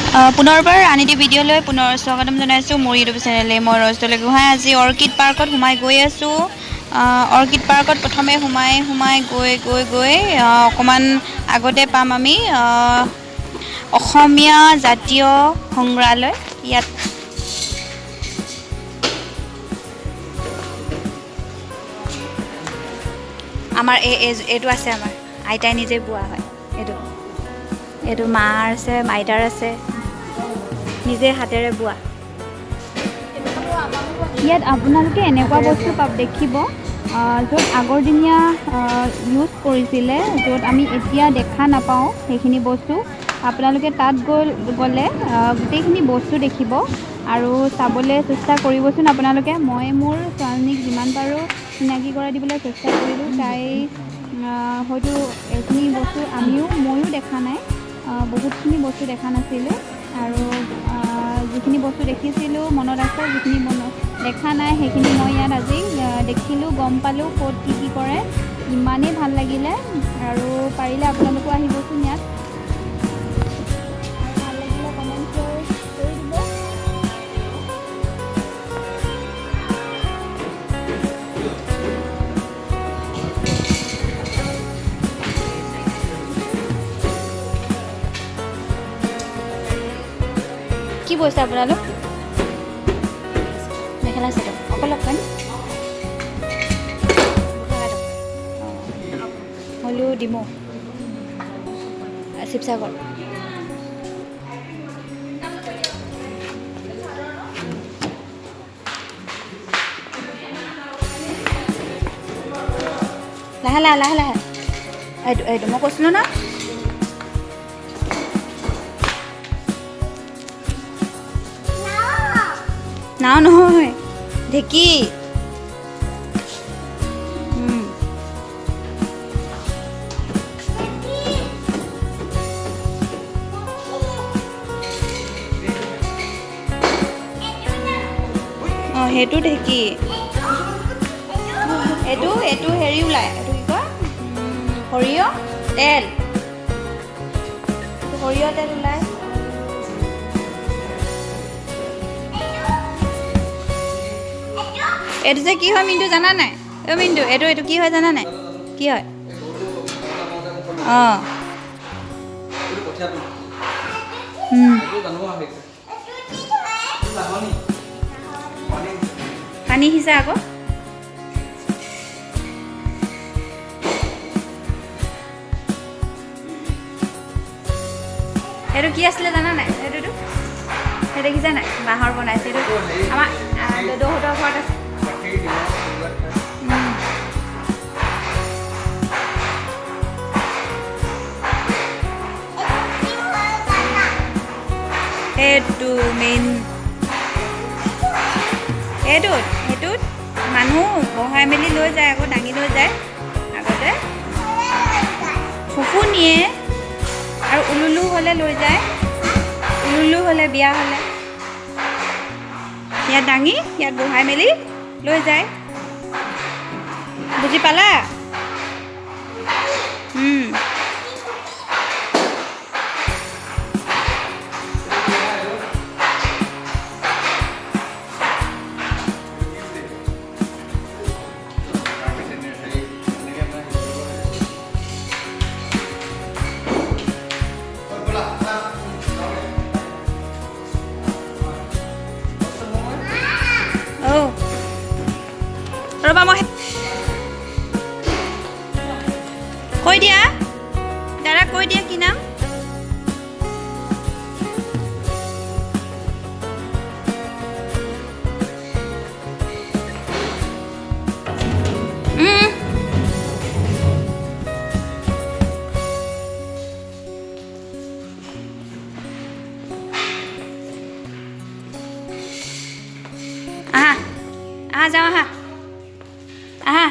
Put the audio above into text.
পুনৰবাৰ আন এটি ভিডিঅ'লৈ পুনৰ স্বাগতম জনাইছোঁ মোৰ ইউটিউব চেনেলে। মই ৰজতলী গোহাঁই আজি অৰ্কিড পাৰ্কত সোমাই গৈ আছোঁ। অৰ্কিড পাৰ্কত প্ৰথমে সোমাই গৈ অকণমান আগতে পাম আমি অসমীয়া জাতীয় সংগ্ৰহালয়। ইয়াত আমাৰ এইটো আছে, আমাৰ আইতাই নিজে বোৱা হয়। এইটো মাৰ আছে, আইতাৰ আছে, নিজে হাতেৰে বোৱা। ইয়াত আপোনালোকে এনেকুৱা বস্তু দেখিব য'ত আগৰদিনীয়া ইউজ কৰিছিলে, য'ত আমি এতিয়া দেখা নাপাওঁ সেইখিনি বস্তু। আপোনালোকে তাত গ'লে গোটেইখিনি বস্তু দেখিব আৰু চাবলৈ চেষ্টা কৰিবচোন আপোনালোকে। মই মোৰ ছোৱালীক যিমান পাৰোঁ চিনাকি কৰাই দিবলৈ চেষ্টা কৰিলোঁ। তাই হয়তো এইখিনি বস্তু ময়ো দেখা নাই, বহুতখিনি বস্তু দেখা নাছিলোঁ। আৰু যিখিনি বস্তু দেখিছিলোঁ মনত আছে, যিখিনি দেখা নাই সেইখিনি মই ইয়াত আজি দেখিলোঁ, গম পালোঁ ক'ত কি কৰে। ইমানেই ভাল লাগিলে আৰু পাৰিলে আপোনালোকো আহিবচোন ইয়াত। ভাল লাগিলে কমেণ্ট কৰি দিব। কি বস্তু আপোনালোক? মেখেলা চাদৰ অকল হলো ডিমৌ শিৱসাগৰ। লাহে এইটো মই কৈছিলোঁ ন। নাও নহয়, ঢেঁকী। সেইটো ঢেঁকী। এইটো হেৰি ওলায়, এইটো কি কয়, সৰিয়হ তেল। সৰিয়হ তেল ওলায়। এইটো যে কি হয় মিণ্টু জানা নাই? মিণ্টু এইটো কি হয় জানা নাই? কি হয়? পানী সিঁচা আকৌ। সেইটো কি আছিলে জানা নাই? সেইটো দেখিছা নাই? বাঁহৰ বনাইছে। এইটো আমাৰ দদৌহঁতৰ ঘৰত আছে। সেইটো মেইন। সেইটোত মানুহ বহাই মেলি লৈ যায়, আকৌ দাঙি লৈ যায়। আগতে ফুফু নিয়ে আৰু উলুলু হ'লে লৈ যায়। উলুলু হ'লে, বিয়া হ'লে ইয়াত দাঙি ইয়াত বহাই মেলি লৈ যায়। বুজি পালা? ৰ'বা মই কৈ দিয়া, দাদা কৈ দিয়া কি নাম? আহা যাওঁ, আহা।